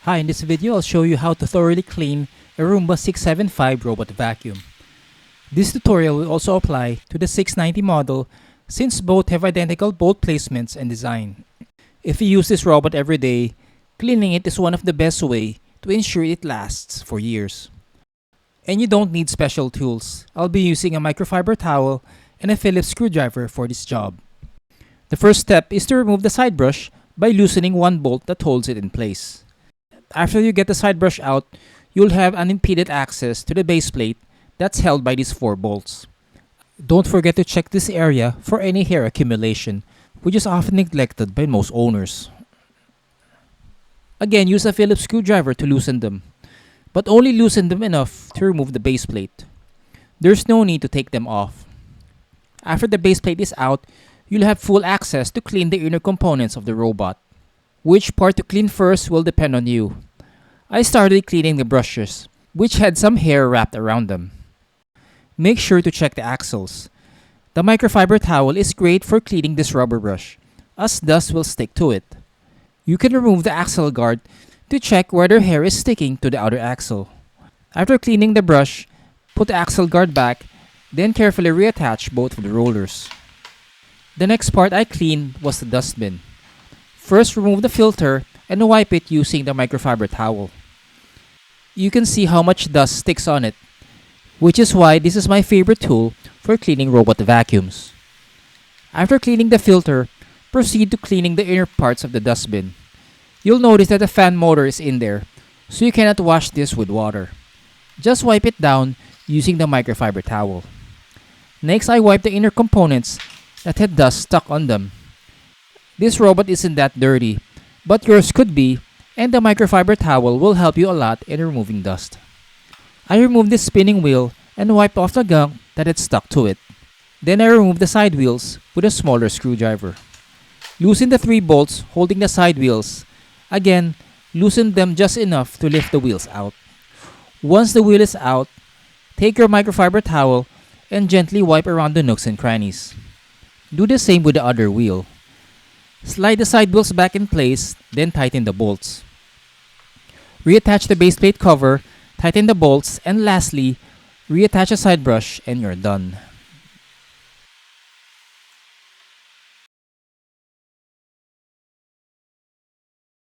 Hi, in this video I'll show you how to thoroughly clean a Roomba 675 robot vacuum. This tutorial will also apply to the 690 model since both have identical bolt placements and design. If you use this robot every day, cleaning it is one of the best way to ensure it lasts for years. And you don't need special tools. I'll be using a microfiber towel and a Phillips screwdriver for this job. The first step is to remove the side brush by loosening one bolt that holds it in place. After you get the side brush out, you'll have unimpeded access to the base plate that's held by these 4 bolts. Don't forget to check this area for any hair accumulation, which is often neglected by most owners. Again, use a Phillips screwdriver to loosen them, but only loosen them enough to remove the base plate. There's no need to take them off. After the base plate is out, you'll have full access to clean the inner components of the robot. Which part to clean first will depend on you. I started cleaning the brushes, which had some hair wrapped around them. Make sure to check the axles. The microfiber towel is great for cleaning this rubber brush, as dust will stick to it. You can remove the axle guard to check whether hair is sticking to the outer axle. After cleaning the brush, put the axle guard back, then carefully reattach both of the rollers. The next part I cleaned was the dustbin. First, remove the filter and wipe it using the microfiber towel. You can see how much dust sticks on it, which is why this is my favorite tool for cleaning robot vacuums. After cleaning the filter, proceed to cleaning the inner parts of the dustbin. You'll notice that the fan motor is in there, so you cannot wash this with water. Just wipe it down using the microfiber towel. Next, I wipe the inner components that had dust stuck on them. This robot isn't that dirty, but yours could be, and the microfiber towel will help you a lot in removing dust. I removed the spinning wheel and wiped off the gunk that had stuck to it. Then I removed the side wheels with a smaller screwdriver. Loosen the 3 bolts holding the side wheels. Again, loosen them just enough to lift the wheels out. Once the wheel is out, take your microfiber towel and gently wipe around the nooks and crannies. Do the same with the other wheel. Slide the side wheels back in place, then tighten the bolts. Reattach the base plate cover, tighten the bolts, and lastly, reattach a side brush and you're done.